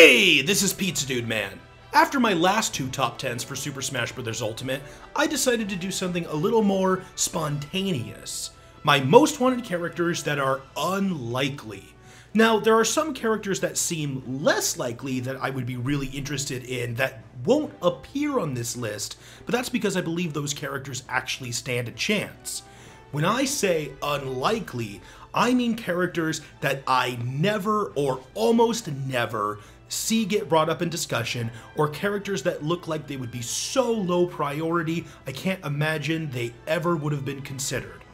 Hey, this is Pizza Dude Man. After my last two top 10s for Super Smash Bros. Ultimate, I decided to do something a little more spontaneous. My most wanted characters that are unlikely. Now, there are some characters that seem less likely that I would be really interested in that won't appear on this list, but that's because I believe those characters actually stand a chance. When I say unlikely, I mean characters that I never or almost never see get brought up in discussion, or characters that look like they would be so low priority I can't imagine they ever would have been considered.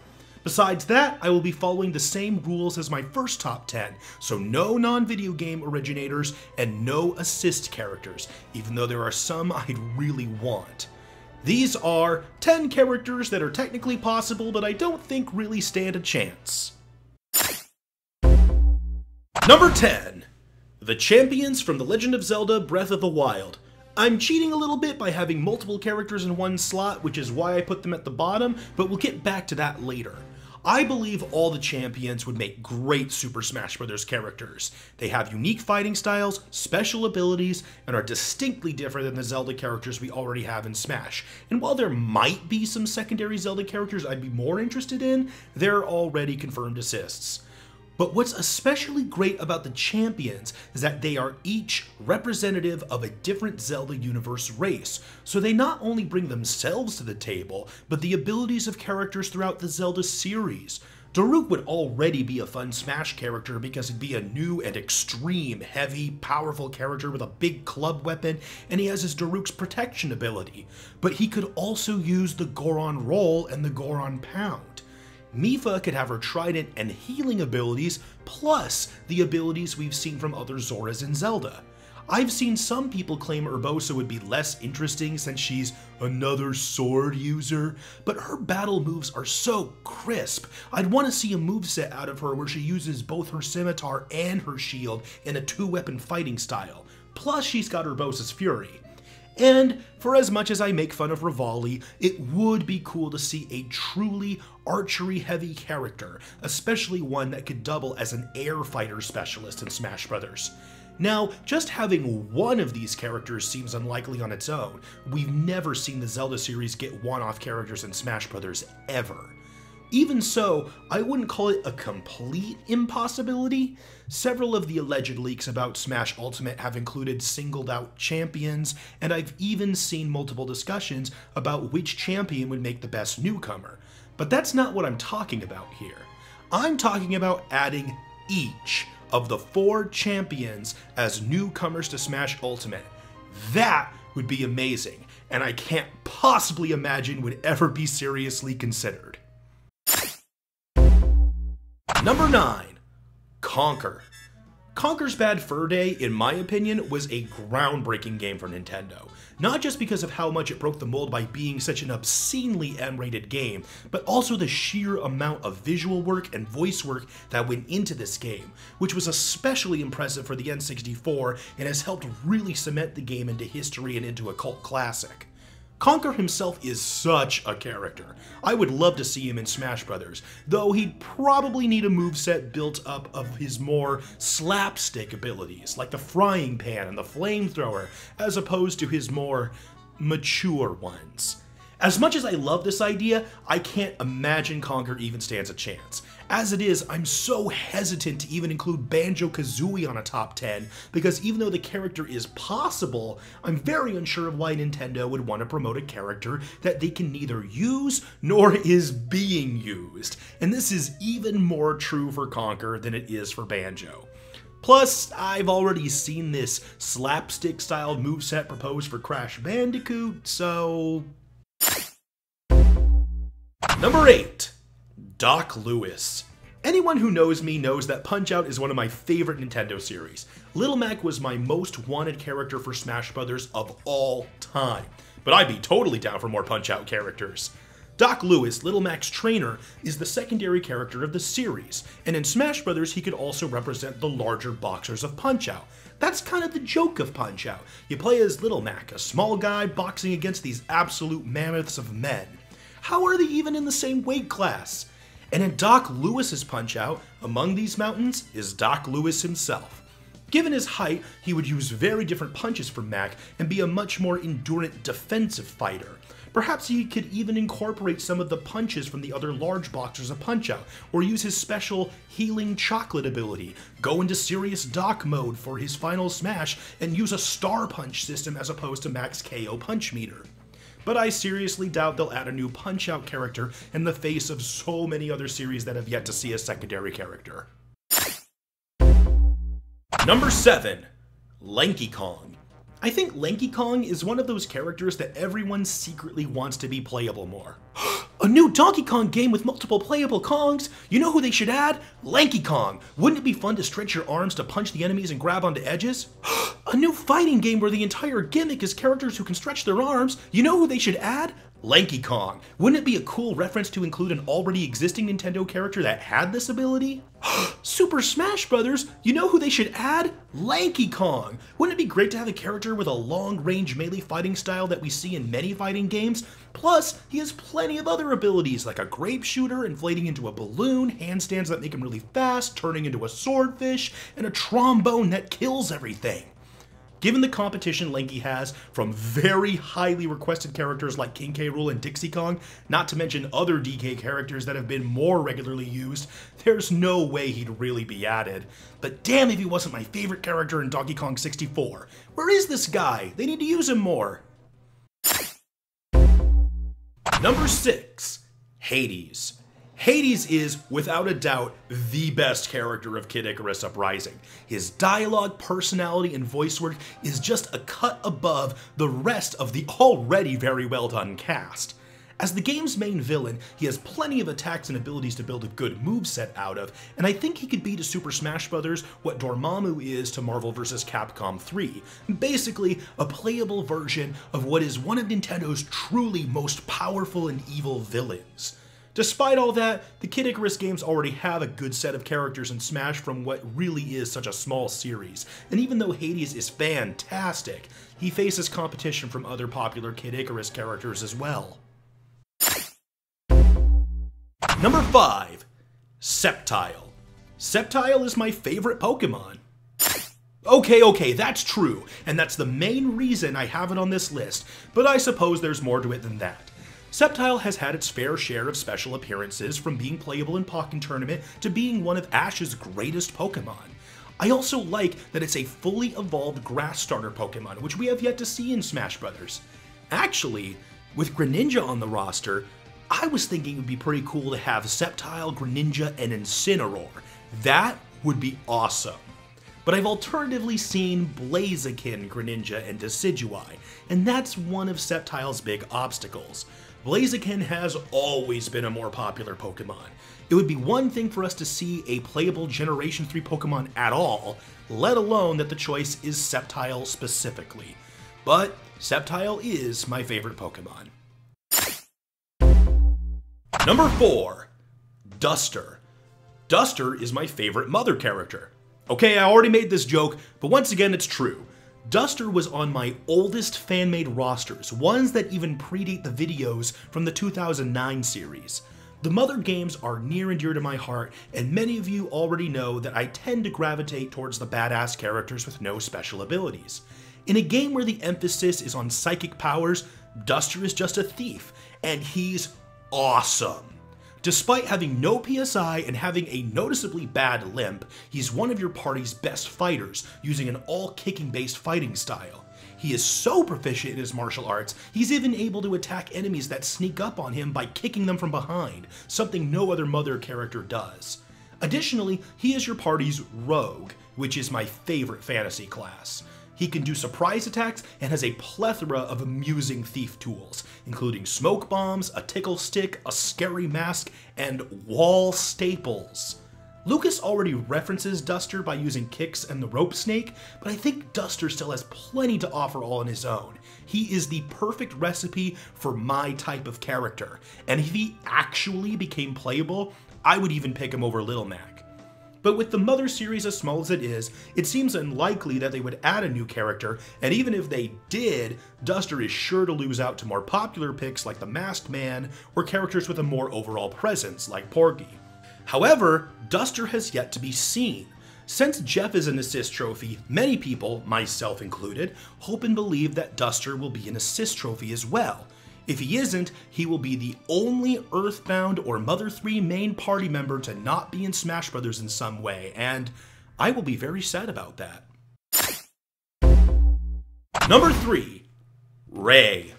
Besides that, I will be following the same rules as my first top 10, so no non-video game originators and no assist characters, even though there are some I'd really want. These are 10 characters that are technically possible, but I don't think really stand a chance. Number 10. The champions from The Legend of Zelda Breath of the Wild. I'm cheating a little bit by having multiple characters in one slot, which is why I put them at the bottom, but we'll get back to that later. I believe all the champions would make great Super Smash Bros. Characters. They have unique fighting styles, special abilities, and are distinctly different than the Zelda characters we already have in Smash. And while there might be some secondary Zelda characters I'd be more interested in, they're already confirmed assists. But what's especially great about the champions is that they are each representative of a different Zelda universe race, so they not only bring themselves to the table, but the abilities of characters throughout the Zelda series. Daruk would already be a fun Smash character because he'd be a new and extreme, heavy, powerful character with a big club weapon, and he has his Daruk's protection ability. But he could also use the Goron Roll and the Goron Pound. Mipha could have her trident and healing abilities, plus the abilities we've seen from other Zoras in Zelda. I've seen some people claim Urbosa would be less interesting since she's another sword user, but her battle moves are so crisp. I'd want to see a moveset out of her where she uses both her scimitar and her shield in a two-weapon fighting style. Plus she's got Urbosa's Fury. And for as much as I make fun of Rivali, it would be cool to see a truly archery-heavy character, especially one that could double as an air fighter specialist in Smash Bros. Now, just having one of these characters seems unlikely on its own. We've never seen the Zelda series get one-off characters in Smash Bros. Ever. Even so, I wouldn't call it a complete impossibility. Several of the alleged leaks about Smash Ultimate have included singled-out champions, and I've even seen multiple discussions about which champion would make the best newcomer. But that's not what I'm talking about here. I'm talking about adding each of the 4 champions as newcomers to Smash Ultimate. That would be amazing, and I can't possibly imagine would ever be seriously considered. Number 9. Conker. Conker's Bad Fur Day, in my opinion, was a groundbreaking game for Nintendo. Not just because of how much it broke the mold by being such an obscenely M-rated game, but also the sheer amount of visual work and voice work that went into this game, which was especially impressive for the N64 and has helped really cement the game into history and into a cult classic. Conker himself is such a character. I would love to see him in Smash Bros., though he'd probably need a moveset built up of his more slapstick abilities, like the frying pan and the flamethrower, as opposed to his more mature ones. As much as I love this idea, I can't imagine Conker even stands a chance. As it is, I'm so hesitant to even include Banjo-Kazooie on a top 10, because even though the character is possible, I'm very unsure of why Nintendo would want to promote a character that they can neither use nor is being used. And this is even more true for Conker than it is for Banjo. Plus, I've already seen this slapstick-styled moveset proposed for Crash Bandicoot, so... Number 8. Doc Lewis. Anyone who knows me knows that Punch-Out is one of my favorite Nintendo series. Little Mac was my most wanted character for Smash Bros. Of all time, but I'd be totally down for more Punch-Out characters. Doc Lewis, Little Mac's trainer, is the secondary character of the series, and in Smash Bros. He could also represent the larger boxers of Punch-Out. That's kind of the joke of Punch-Out. You play as Little Mac, a small guy boxing against these absolute mammoths of men. How are they even in the same weight class? And in Doc Lewis's Punch-Out, among these mountains is Doc Lewis himself. Given his height, he would use very different punches from Mac and be a much more endurant defensive fighter. Perhaps he could even incorporate some of the punches from the other large boxers of Punch-Out, or use his special healing chocolate ability, go into serious Doc mode for his final smash, and use a star punch system as opposed to Mac's KO punch meter. But I seriously doubt they'll add a new Punch-Out character in the face of so many other series that have yet to see a secondary character. Number 7. Lanky Kong. I think Lanky Kong is one of those characters that everyone secretly wants to be playable more. A new Donkey Kong game with multiple playable Kongs? You know who they should add? Lanky Kong. Wouldn't it be fun to stretch your arms to punch the enemies and grab onto edges? A new fighting game where the entire gimmick is characters who can stretch their arms? You know who they should add? Lanky Kong. Wouldn't it be a cool reference to include an already existing Nintendo character that had this ability? Super Smash Bros. You know who they should add? Lanky Kong. Wouldn't it be great to have a character with a long-range melee fighting style that we see in many fighting games? Plus, he has plenty of other abilities like a grape shooter, inflating into a balloon, handstands that make him really fast, turning into a swordfish, and a trombone that kills everything. Given the competition Lanky has from very highly requested characters like King K. Rool and Dixie Kong, not to mention other DK characters that have been more regularly used, there's no way he'd really be added. But damn if he wasn't my favorite character in Donkey Kong 64. Where is this guy? They need to use him more. Number 6. Hades. Hades is, without a doubt, the best character of Kid Icarus Uprising. His dialogue, personality, and voice work is just a cut above the rest of the already very well done cast. As the game's main villain, he has plenty of attacks and abilities to build a good moveset out of, and I think he could be to Super Smash Bros. What Dormammu is to Marvel vs. Capcom 3. Basically, a playable version of what is one of Nintendo's truly most powerful and evil villains. Despite all that, the Kid Icarus games already have a good set of characters in Smash from what really is such a small series, and even though Hades is fantastic, he faces competition from other popular Kid Icarus characters as well. Number 5. Sceptile. Sceptile is my favorite Pokemon. Okay, that's true, and that's the main reason I have it on this list, but I suppose there's more to it than that. Sceptile has had its fair share of special appearances, from being playable in Pokken Tournament to being one of Ash's greatest Pokemon. I also like that it's a fully evolved grass starter Pokemon, which we have yet to see in Smash Bros. Actually, with Greninja on the roster, I was thinking it would be pretty cool to have Sceptile, Greninja, and Incineroar. That would be awesome. But I've alternatively seen Blaziken, Greninja, and Decidueye, and that's one of Sceptile's big obstacles. Blaziken has always been a more popular Pokemon. It would be one thing for us to see a playable Generation 3 Pokemon at all, let alone that the choice is Sceptile specifically. But Sceptile is my favorite Pokemon. Number 4. Duster. Duster is my favorite Mother character. Okay, I already made this joke, but once again it's true. Duster was on my oldest fan-made rosters, ones that even predate the videos from the 2009 series. The Mother games are near and dear to my heart, and many of you already know that I tend to gravitate towards the badass characters with no special abilities. In a game where the emphasis is on psychic powers, Duster is just a thief, and he's awesome. Despite having no PSI and having a noticeably bad limp, he's one of your party's best fighters, using an all-kicking based fighting style. He is so proficient in his martial arts, he's even able to attack enemies that sneak up on him by kicking them from behind, something no other Mother character does. Additionally, he is your party's rogue, which is my favorite fantasy class. He can do surprise attacks and has a plethora of amusing thief tools, including smoke bombs, a tickle stick, a scary mask, and wall staples. Lucas already references Duster by using kicks and the rope snake, but I think Duster still has plenty to offer all on his own. He is the perfect recipe for my type of character, and if he actually became playable, I would even pick him over Little Mac. But with the Mother series as small as it is, it seems unlikely that they would add a new character, and even if they did, Duster is sure to lose out to more popular picks like the Masked Man, or characters with a more overall presence like Porgy. However, Duster has yet to be seen. Since Jeff is an assist trophy, many people, myself included, hope and believe that Duster will be an assist trophy as well. If he isn't, he will be the only Earthbound or Mother 3 main party member to not be in Smash Bros. In some way, and I will be very sad about that. Number 3. Ray.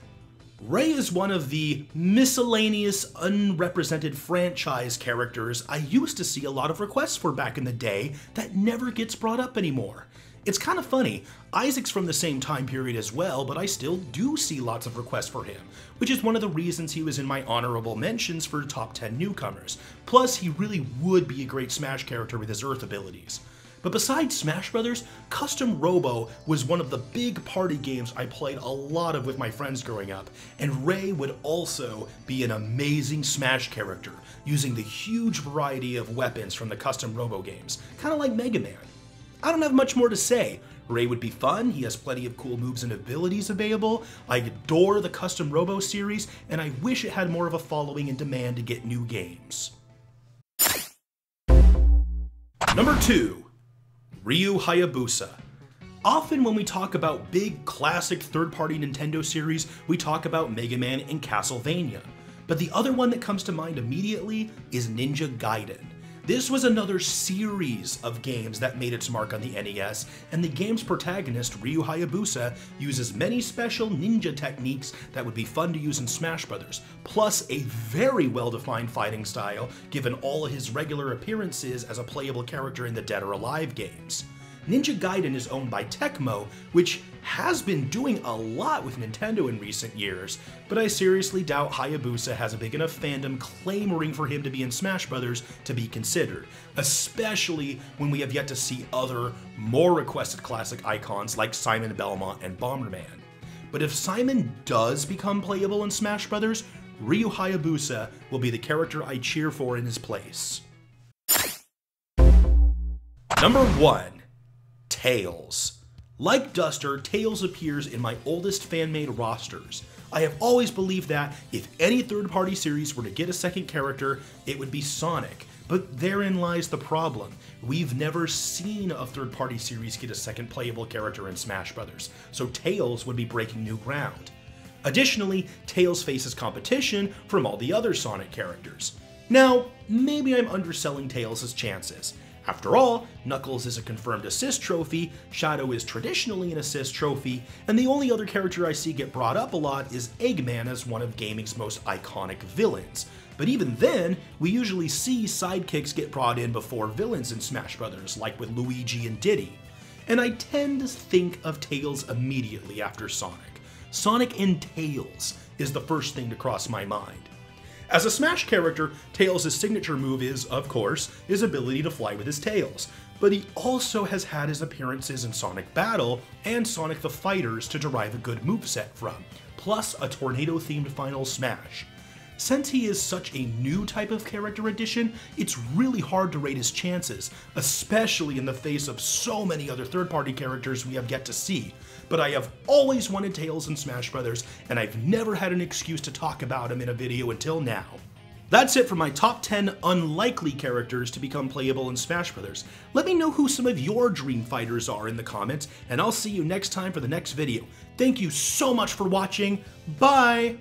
Ray is one of the miscellaneous, unrepresented franchise characters I used to see a lot of requests for back in the day that never gets brought up anymore. It's kind of funny, Isaac's from the same time period as well, but I still do see lots of requests for him, which is one of the reasons he was in my honorable mentions for top 10 newcomers. Plus, he really would be a great Smash character with his Earth abilities. But besides Smash Bros., Custom Robo was one of the big party games I played a lot of with my friends growing up, and Ray would also be an amazing Smash character, using the huge variety of weapons from the Custom Robo games, kind of like Mega Man. I don't have much more to say. Ray would be fun, he has plenty of cool moves and abilities available, I adore the Custom Robo series, and I wish it had more of a following and demand to get new games. Number 2. Ryu Hayabusa. Often when we talk about big classic third-party Nintendo series, we talk about Mega Man and Castlevania. But the other one that comes to mind immediately is Ninja Gaiden. This was another series of games that made its mark on the NES, and the game's protagonist, Ryu Hayabusa, uses many special ninja techniques that would be fun to use in Smash Bros., plus a very well-defined fighting style, given all of his regular appearances as a playable character in the Dead or Alive games. Ninja Gaiden is owned by Tecmo, which has been doing a lot with Nintendo in recent years, but I seriously doubt Hayabusa has a big enough fandom clamoring for him to be in Smash Bros. To be considered, especially when we have yet to see other, more requested classic icons like Simon Belmont and Bomberman. But if Simon does become playable in Smash Bros., Ryu Hayabusa will be the character I cheer for in his place. Number 1. Tails. Like Duster, Tails appears in my oldest fan-made rosters. I have always believed that if any third-party series were to get a second character, it would be Sonic. But therein lies the problem. We've never seen a third-party series get a second playable character in Smash Bros., so Tails would be breaking new ground. Additionally, Tails faces competition from all the other Sonic characters. Now, maybe I'm underselling Tails' chances. After all, Knuckles is a confirmed assist trophy, Shadow is traditionally an assist trophy, and the only other character I see get brought up a lot is Eggman as one of gaming's most iconic villains. But even then, we usually see sidekicks get brought in before villains in Smash Bros., like with Luigi and Diddy. And I tend to think of Tails immediately after Sonic. Sonic and Tails is the first thing to cross my mind. As a Smash character, Tails' signature move is, of course, his ability to fly with his tails, but he also has had his appearances in Sonic Battle and Sonic the Fighters to derive a good moveset from, plus a tornado-themed Final Smash. Since he is such a new type of character addition, it's really hard to rate his chances, especially in the face of so many other third-party characters we have yet to see. But I have always wanted Tails in Smash Bros., and I've never had an excuse to talk about him in a video until now. That's it for my top 10 unlikely characters to become playable in Smash Bros. Let me know who some of your dream fighters are in the comments, and I'll see you next time for the next video. Thank you so much for watching. Bye!